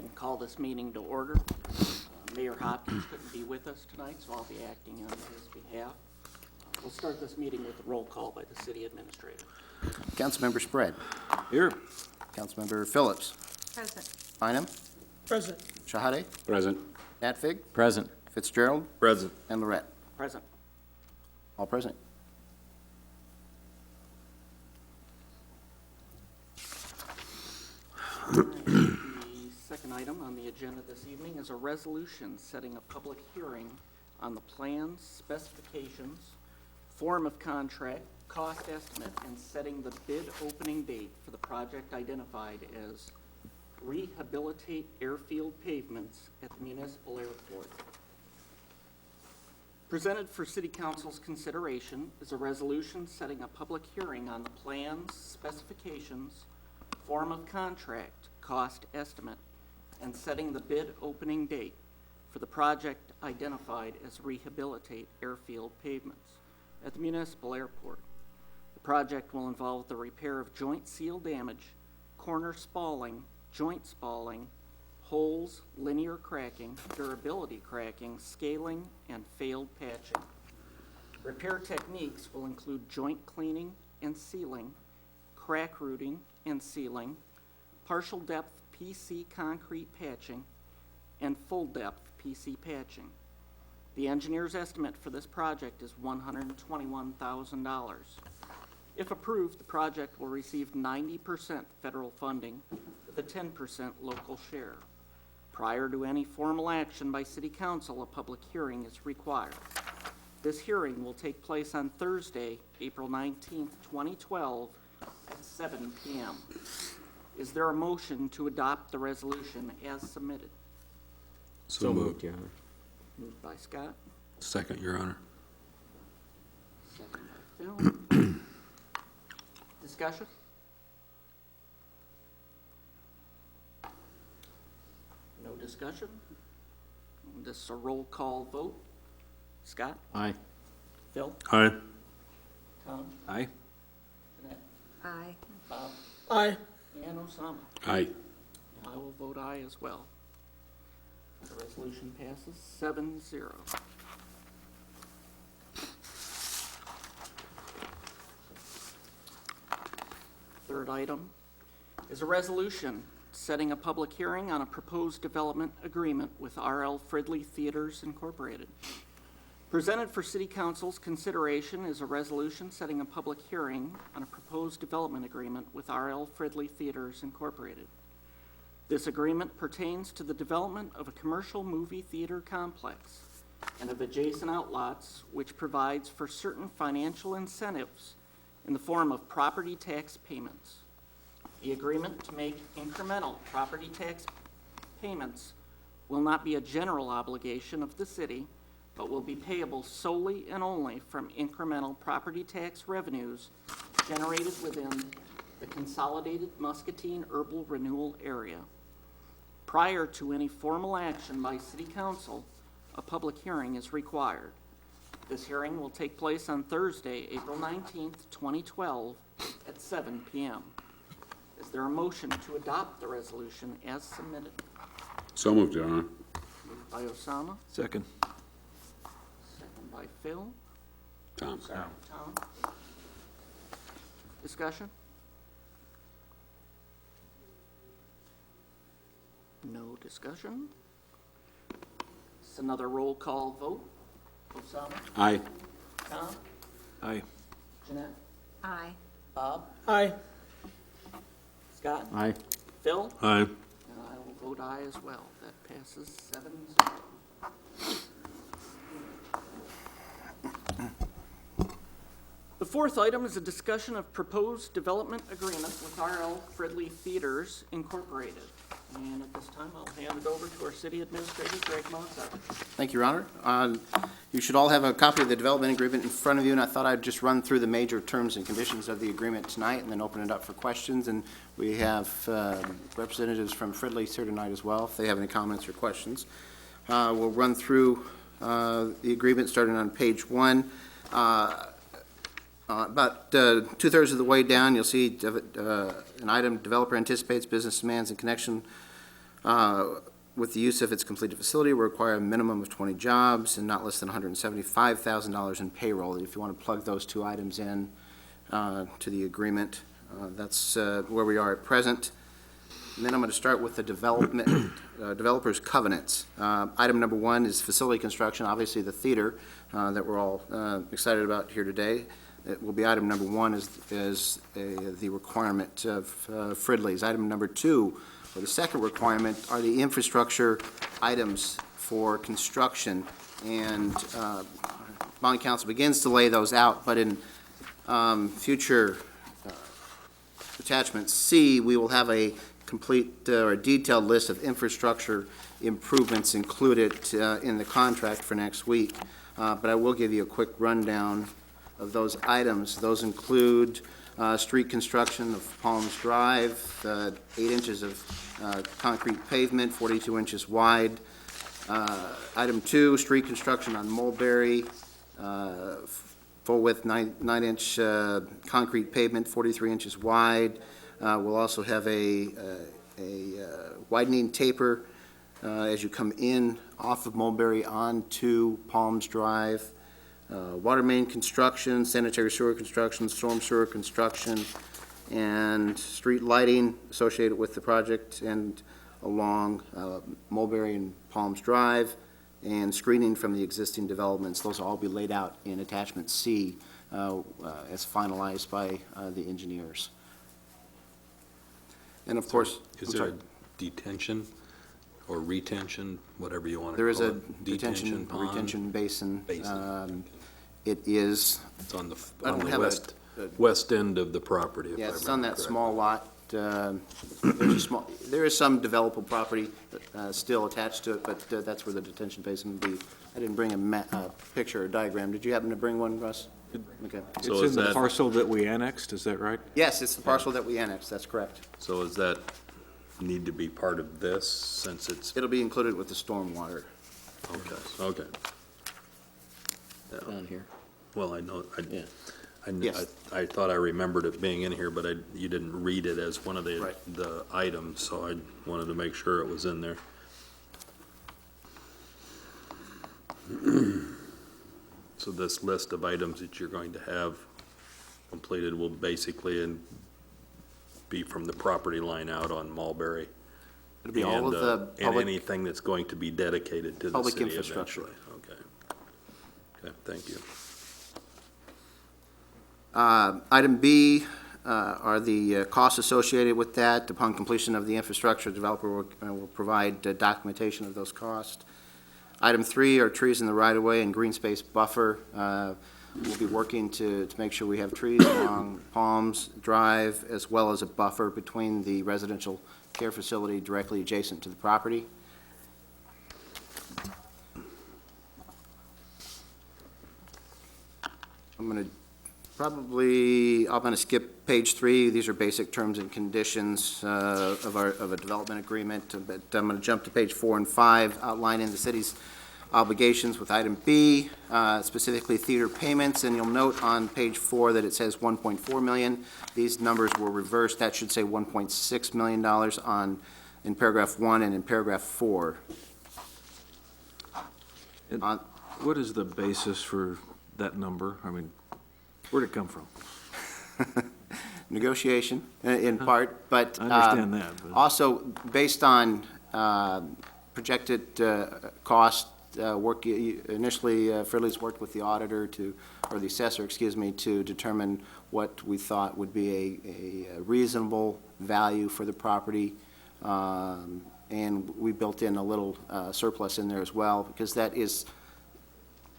ahead and call this meeting to order. Mayor Hopkins couldn't be with us tonight, so I'll be acting on his behalf. We'll start this meeting with a roll call by the city administrator. Councilmember Spread. Here. Councilmember Phillips. Present. Bynum. Present. Shahade. Present. Natfig. Present. Fitzgerald. Present. And Lorette. Present. All present. The second item on the agenda this evening is a resolution setting a public hearing on the plans, specifications, form of contract, cost estimate, and setting the bid opening date for the project identified as Rehabilitate Airfield Pavements at the Municipal Airport. Presented for City Council's consideration is a resolution setting a public hearing on the plans, specifications, form of contract, cost estimate, and setting the bid opening date for the project identified as Rehabilitate Airfield Pavements at the Municipal Airport. The project will involve the repair of joint seal damage, corner spalling, joint spalling, holes, linear cracking, durability cracking, scaling, and failed patching. Repair techniques will include joint cleaning and sealing, crack rooting and sealing, partial depth PC concrete patching, and full depth PC patching. The engineer's estimate for this project is $121,000. If approved, the project will receive 90% federal funding with a 10% local share. Prior to any formal action by City Council, a public hearing is required. This hearing will take place on Thursday, April 19th, 2012 at 7 p.m. Is there a motion to adopt the resolution as submitted? So moved, Your Honor. Moved by Scott, Second, Your Honor. second by Phil. Discussion? No discussion? This is a roll call vote. Scott? Aye. Phil? Aye. Tom? Aye. Jeanette? Aye. Bob? Aye. And Osama? Aye. I will vote aye as well. The resolution passes 7-0. Third item is a resolution setting a public hearing on a proposed development agreement with R.L. Fridley Theaters Incorporated. Presented for City Council's consideration is a resolution setting a public hearing on a proposed development agreement with R.L. Fridley Theaters Incorporated. This agreement pertains to the development of a commercial movie theater complex and of adjacent outlots, which provides for certain financial incentives in the form of property tax payments. The agreement to make incremental property tax payments will not be a general obligation of the city, but will be payable solely and only from incremental property tax revenues generated within the consolidated Muscatine Herbal Renewal area. Prior to any formal action by City Council, a public hearing is required. This hearing will take place on Thursday, April 19th, 2012 at 7 p.m. Is there a motion to adopt the resolution as submitted? So moved, Your Honor. Moved by Osama, Second. second by Phil. Tom. Tom. Discussion? No discussion. It's another roll call vote. Osama? Aye. Tom? Aye. Jeanette? Aye. Bob? Aye. Scott? Aye. Phil? Aye. And I will vote aye as well. That passes 7-0. The fourth item is a discussion of proposed development agreement with R.L. Fridley Theaters Incorporated. And at this time, I'll hand it over to our city administrator, Greg Mozart. Thank you, Your Honor. You should all have a copy of the development agreement in front of you, and I thought I'd just run through the major terms and conditions of the agreement tonight and then open it up for questions. And we have representatives from Fridley's here tonight as well, if they have any comments or questions. We'll run through the agreement starting on page 1. About two-thirds of the way down, you'll see an item, developer anticipates business demands in connection with the use of its completed facility, will require a minimum of 20 jobs and not less than $175,000 in payroll. If you want to plug those two items in to the agreement, that's where we are at present. And then I'm going to start with the developer's covenants. Item number 1 is facility construction, obviously the theater that we're all excited about here today. It will be item number 1 is the requirement of Fridley's. Item number 2, or the second requirement, are the infrastructure items for construction. And Bond Council begins to lay those out, but in future attachment C, we will have a complete or detailed list of infrastructure improvements included in the contract for next week. But I will give you a quick rundown of those items. Those include street construction of Palms Drive, 8 inches of concrete pavement, 42 inches wide. Item 2, street construction on Mulberry, full width 9-inch concrete pavement, 43 inches wide. We'll also have a widening taper as you come in off of Mulberry onto Palms Drive. Water main construction, sanitary sewer construction, storm sewer construction, and street lighting associated with the project and along Mulberry and Palms Drive, and screening from the existing developments. Those will all be laid out in attachment C as finalized by the engineers. And of course, Is there a detention or retention, whatever you want to call there it? is a detention pond? retention basin. Basin. It is, It's on the, I don't on the have west end of the property, if I yeah, remember it's on that correctly. small lot. There is some developable property still attached to it, but that's where the detention basin would be. I didn't bring a picture or diagram. Did you happen to bring one, Russ? Okay. So It's is in the that- parcel that we annexed, is that right? Yes, it's the parcel that we annexed, that's correct. So does that need to be part of this, since it's, It'll be included with the stormwater. okay. Down here. Well, I know, Yeah. I I thought I remembered it being in here, but you didn't read it as one of Right. the items, so I wanted to make sure it was in there. So this list of items that you're going to have completed will basically be from the property line out on Mulberry. It'll be all of the And public, anything that's going to be dedicated to the Public city infrastructure. eventually. Okay, thank you. Item B are the costs associated with that. Upon completion of the infrastructure, the developer will provide documentation of those costs. Item 3 are trees in the right-of-way and green space buffer. We'll be working to make sure we have trees along Palms Drive, as well as a buffer between the residential care facility directly adjacent to the property. I'm going to skip page 3. These are basic terms and conditions of a development agreement, but I'm going to jump to page 4 and 5, outlining the city's obligations with item B, specifically theater payments, and you'll note on page 4 that it says 1.4 million. These numbers were reversed. That should say $1.6 million in paragraph 1 and in paragraph 4. What is the basis for that number? I mean, where'd it come from? Negotiation, in part, but I understand that, but- also based on projected cost, work, initially, Fridley's worked with the auditor or the assessor, to determine what we thought would be a reasonable value for the property. And we built in a little surplus in there as well, because that is,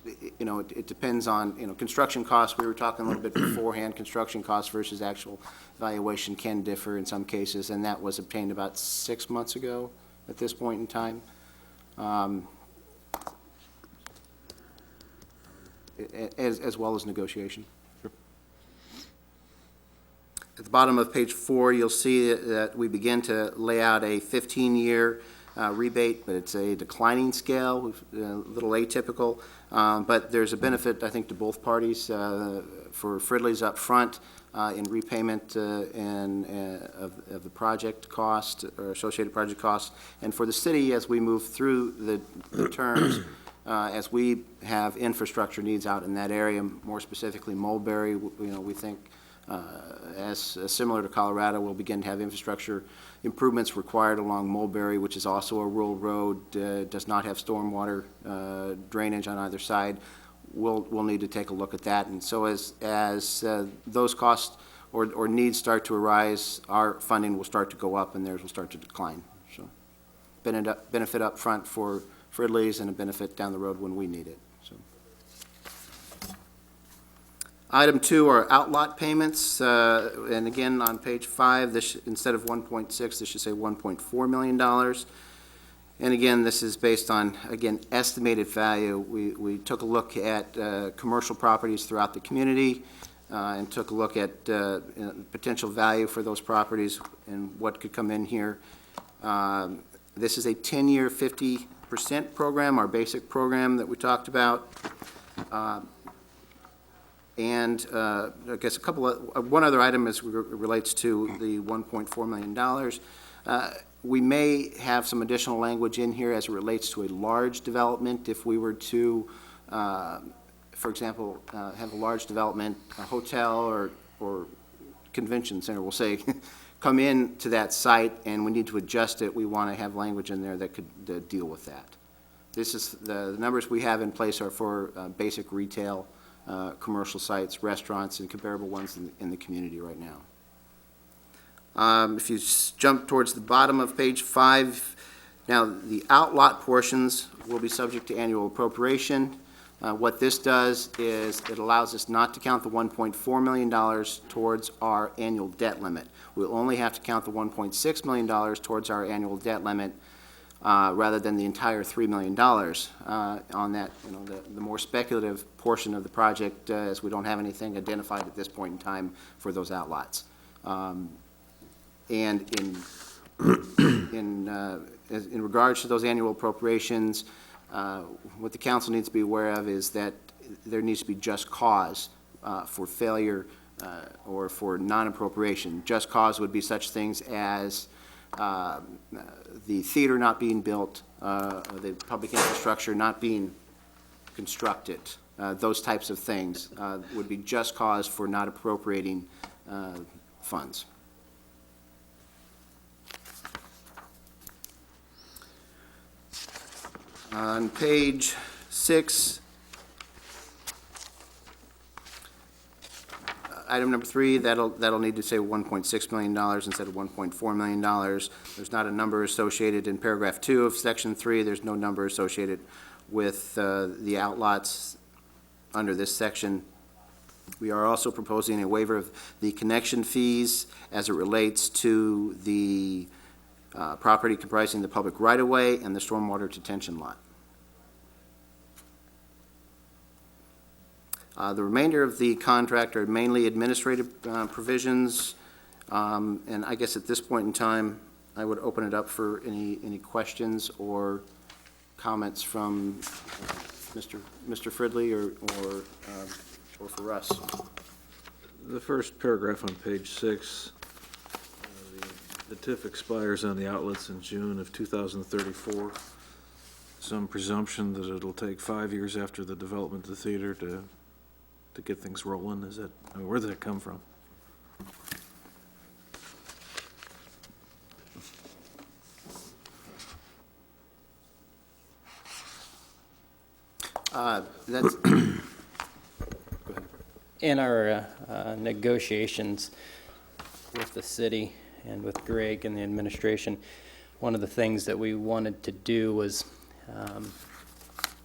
it depends on, construction costs. We were talking a little bit beforehand, construction costs versus actual valuation can differ in some cases, and that was obtained about 6 months ago at this point in time. As well as negotiation. At the bottom of page 4, you'll see that we begin to lay out a 15-year rebate, but it's a declining scale, a little atypical. But there's a benefit, I think, to both parties, for Fridley's up front in repayment of the project cost or associated project costs, and for the city as we move through the terms, as we have infrastructure needs out in that area, more specifically Mulberry, we think as similar to Colorado, we'll begin to have infrastructure improvements required along Mulberry, which is also a rural road, does not have stormwater drainage on either side. We'll need to take a look at that. And so as those costs or needs start to arise, our funding will start to go up and theirs will start to decline. So benefit up front for Fridley's and a benefit down the road when we need it. So. Item 2 are outlot payments, and again, on page 5, this instead of 1.6, this should say $1.4 million. And again, this is based on, again, estimated value. We took a look at commercial properties throughout the community and took a look at potential value for those properties and what could come in here. This is a 10-year, 50% program, our basic program that we talked about. And I guess one other item relates to the $1.4 million. We may have some additional language in here as it relates to a large development. If we were to, for example, have a large development, a hotel or convention center, we'll say, come in to that site and we need to adjust it, we want to have language in there that could deal with that. This is the numbers we have in place are for basic retail, commercial sites, restaurants, and comparable ones in the community right now. If you jump towards the bottom of page 5, now the outlot portions will be subject to annual appropriation. What this does is it allows us not to count the $1.4 million towards our annual debt limit. We'll only have to count the $1.6 million towards our annual debt limit rather than the entire $3 million on that, the more speculative portion of the project, as we don't have anything identified at this point in time for those outlots. And in regards to those annual appropriations, what the council needs to be aware of is that there needs to be just cause for failure or for non-appropriation. Just cause would be such things as the theater not being built, the public infrastructure not being constructed, those types of things would be just cause for not appropriating funds. On page 6, item number 3, that'll need to say $1.6 million instead of $1.4 million. There's not a number associated in paragraph 2 of section 3. There's no number associated with the outlots under this section. We are also proposing a waiver of the connection fees as it relates to the property comprising the public right-of-way and the stormwater detention lot. The remainder of the contract are mainly administrative provisions, and I guess at this point in time, I would open it up for any questions or comments from Mr. Fridley or for Russ. The first paragraph on page 6, the TIF expires on the outlets in June of 2034. Some presumption that it'll take 5 years after the development of the theater to get things rolling. Is that, where did that come from? That's In our negotiations with the city and with Greg and the administration, one of the things that we wanted to do was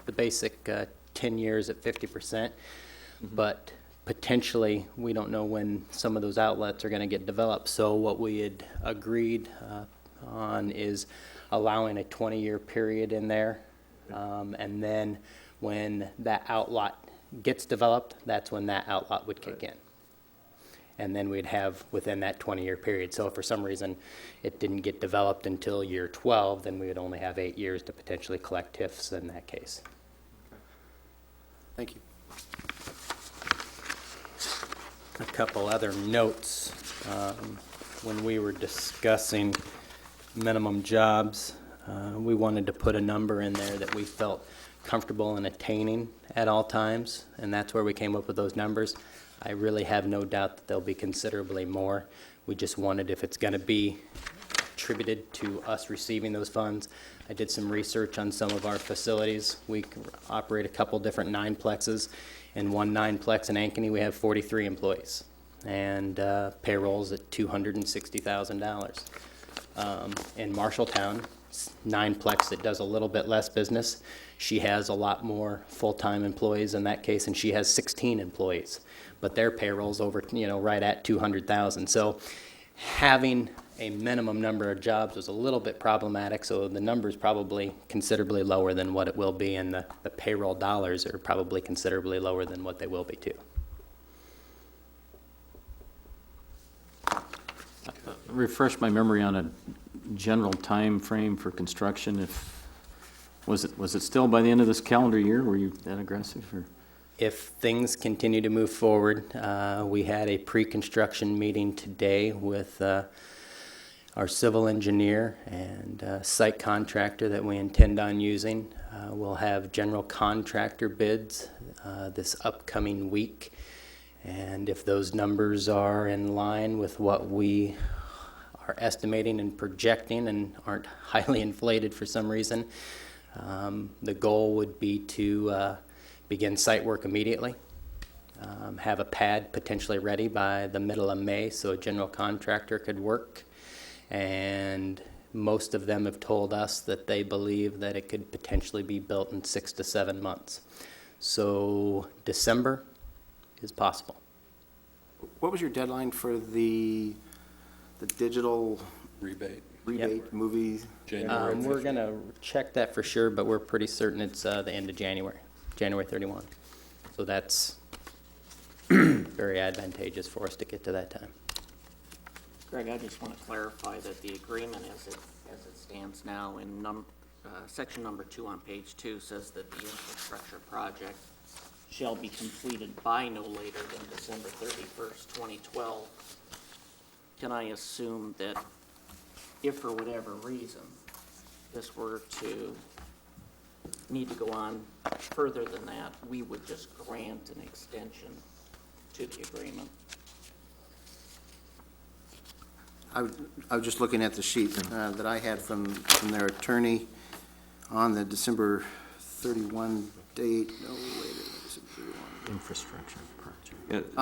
the basic 10 years at 50%, but potentially we don't know when some of those outlets are going to get developed. So what we had agreed on is allowing a 20-year period in there, and then when that outlot gets developed, that's when that outlot would kick in. and then we'd have within that 20-year period. So if for some reason it didn't get developed until year 12, then we would only have 8 years to potentially collect TIFs in that case. Thank you. A couple other notes. When we were discussing minimum jobs, we wanted to put a number in there that we felt comfortable in attaining at all times, and that's where we came up with those numbers. I really have no doubt that there'll be considerably more. We just wanted, if it's going to be attributed to us receiving those funds. I did some research on some of our facilities. We operate a couple different nineplexes. In one nineplex in Ankeny, we have 43 employees, and payrolls at $260,000. In Marshalltown, nineplex that does a little bit less business, she has a lot more full-time employees in that case, and she has 16 employees, but their payroll's over, right at 200,000. So having a minimum number of jobs was a little bit problematic, so the number's probably considerably lower than what it will be, and the payroll dollars are probably considerably lower than what they will be too. Refresh my memory on a general time frame for construction. Was it still by the end of this calendar year? Were you that aggressive, or? If things continue to move forward, we had a pre-construction meeting today with our civil engineer and site contractor that we intend on using. We'll have general contractor bids this upcoming week, and if those numbers are in line with what we are estimating and projecting and aren't highly inflated for some reason, the goal would be to begin site work immediately, have a pad potentially ready by the middle of May so a general contractor could work. And most of them have told us that they believe that it could potentially be built in 6 to 7 months. So December is possible. What was your deadline for the digital Rebate. movie? January We're going to check that for sure, but we're pretty certain it's the end of January, January 31. So that's very advantageous for us to get to that time. Greg, I just want to clarify that the agreement as it stands now in section number 2 on page 2 says that the infrastructure project shall be completed by no later than December 31st, 2012. Can I assume that if for whatever reason this were to need to go on further than that, we would just grant an extension to the agreement? I was just looking at the sheet that I had from their attorney on the December 31 date. No, wait, December 31. Infrastructure project.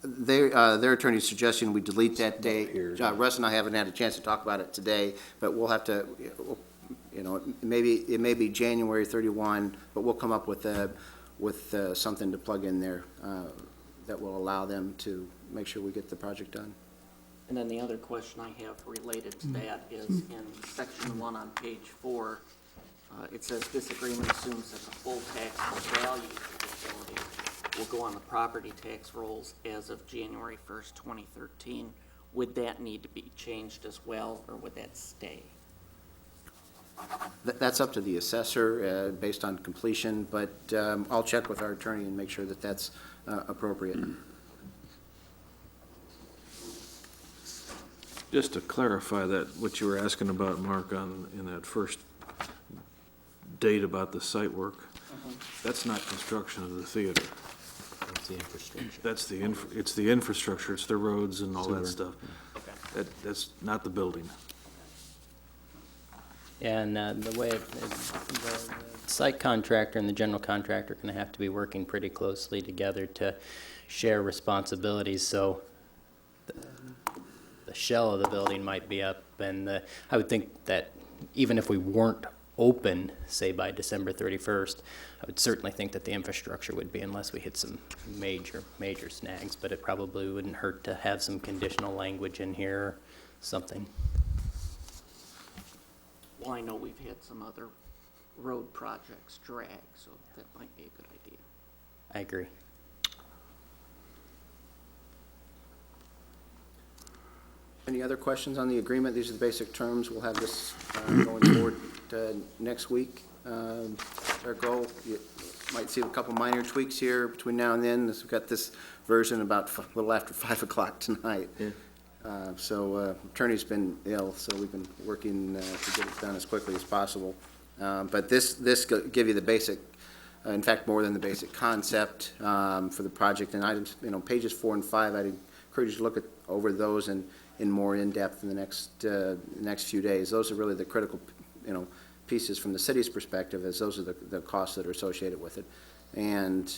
Their attorney's suggesting we delete that date. Russ and I haven't had a chance to talk about it today, but we'll have to, it may be January 31, but we'll come up with something to plug in there that will allow them to make sure we get the project done. And then the other question I have related to that is in section 1 on page 4, it says this agreement assumes that the full taxable value of the facility will go on the property tax rolls as of January 1st, 2013. Would that need to be changed as well, or would that stay? That's up to the assessor based on completion, but I'll check with our attorney and make sure that that's appropriate. Just to clarify that, what you were asking about, Mark, in that first date about the site work, that's not construction of the theater. That's the infrastructure. That's it's the infrastructure, it's the roads and all that Sewer. stuff. That's not the building. And the way the site contractor and the general contractor are going to have to be working pretty closely together to share responsibilities. So the shell of the building might be up, and I would think that even if we weren't open, say by December 31st, I would certainly think that the infrastructure would be, unless we hit some major snags, but it probably wouldn't hurt to have some conditional language in here or something. Well, I know we've had some other road projects drag, so that might be a good idea. I agree. Any other questions on the agreement? These are the basic terms. We'll have this going forward next week. Our goal, you might see a couple minor tweaks here between now and then, as we've got this version about a little after 5 o'clock tonight. Yeah. Attorney's been ill, so we've been working to get it done as quickly as possible. But this give you the basic, in fact, more than the basic concept for the project. And items, pages 4 and 5, I'd encourage you to look over those in more in-depth in the next few days. Those are really the critical, pieces from the city's perspective, as those are the costs that are associated with it. And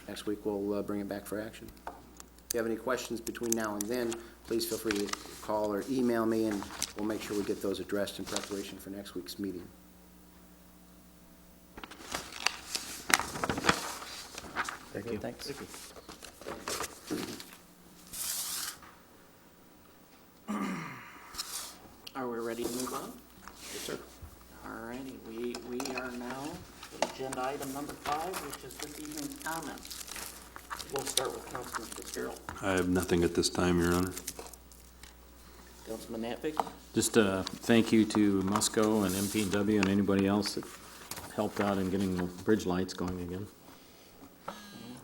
next week, we'll bring it back for action. If you have any questions between now and then, please feel free to call or email me, and we'll make sure we get those addressed in preparation for next week's meeting. Very good, thanks. Are we ready to move on? Yes, sir. All righty, we are now at agenda item number 5, which is this evening's comments. We'll start with Councilman Fitzgerald. I have nothing at this time, Your Honor. Councilman Navig. Just a thank you to Musco and MPW and anybody else that helped out in getting the bridge lights going again.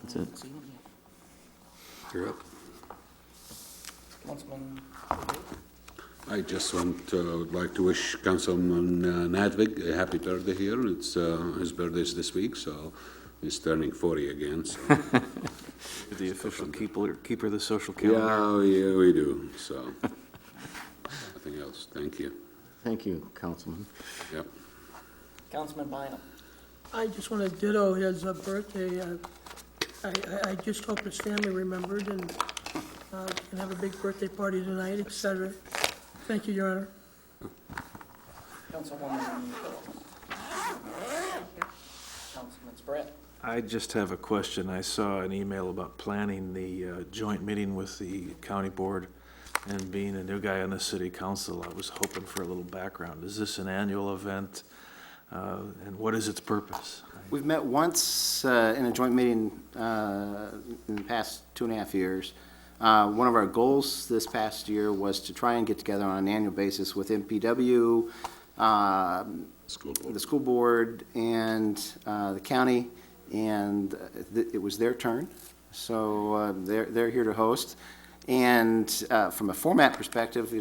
That's it. You're up. Councilman. I just like to wish Councilman Nadvig a happy birthday here. It's his birthday's this week, so he's turning 40 again. So. The official keeper of the social calendar. Yeah, we do. So nothing else. Thank you. Thank you, Councilman. Yep. Councilman Bynum. I just want to ditto his birthday. I just hope his family remembered and can have a big birthday party tonight, et cetera. Thank you, Your Honor. Councilwoman Phillips. Councilman Spratt. I just have a question. I saw an email about planning the joint meeting with the county board, and being a new guy on the city council, I was hoping for a little background. Is this an annual event, and what is its purpose? We've met once in a joint meeting in the past 2.5 years. One of our goals this past year was to try and get together on an annual basis with MPW, the school board, and the county, and it was their turn. So they're here to host. And from a format perspective,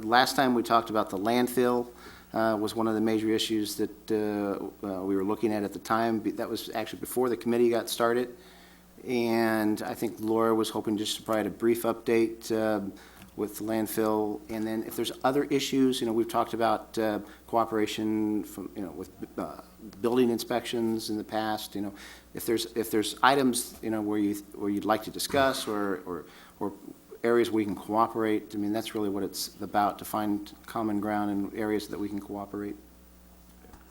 last time we talked about the landfill was one of the major issues that we were looking at the time. That was actually before the committee got started. And I think Laura was hoping just to provide a brief update with the landfill. And then if there's other issues, we've talked about cooperation from, with building inspections in the past. If there's items, where you'd like to discuss or areas we can cooperate. I mean, that's really what it's about, to find common ground in areas that we can cooperate.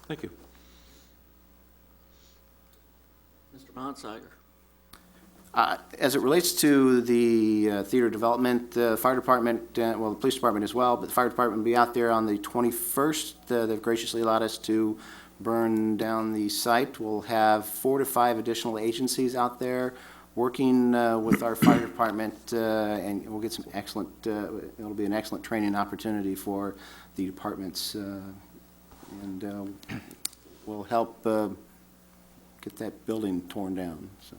Thank you. Mr. Monsager. As it relates to the theater development, the fire department, the police department as well, but the fire department will be out there on the 21st. They've graciously allowed us to burn down the site. We'll have 4 to 5 additional agencies out there working with our fire department, and we'll get some excellent, it'll be an excellent training opportunity for the departments, and we'll help get that building torn down. So.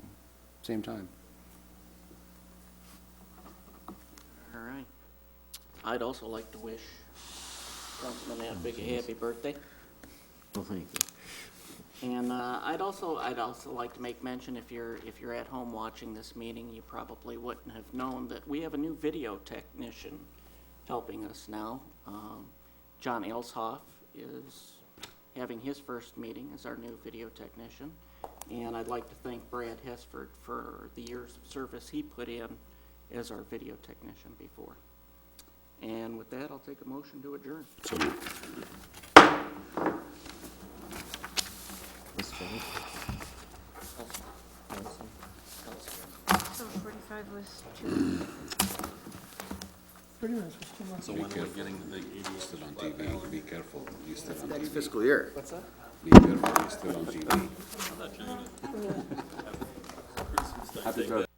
Same time. All right. I'd also like to wish Councilman Advig a happy birthday. Well, thank you. And I'd also like to make mention, if you're at home watching this meeting, you probably wouldn't have known that we have a new video technician helping us now. John Elshoff is having his first meeting as our new video technician. And I'd like to thank Brad Hesford for the years of service he put in as our video technician before. And with that, I'll take a motion to adjourn. So, So 45 was 2. Pretty much was 2 months. be careful. He's still on TV. Be careful. He's still on Next TV. fiscal year. What's that? Be careful. He's still on TV. Happy birthday.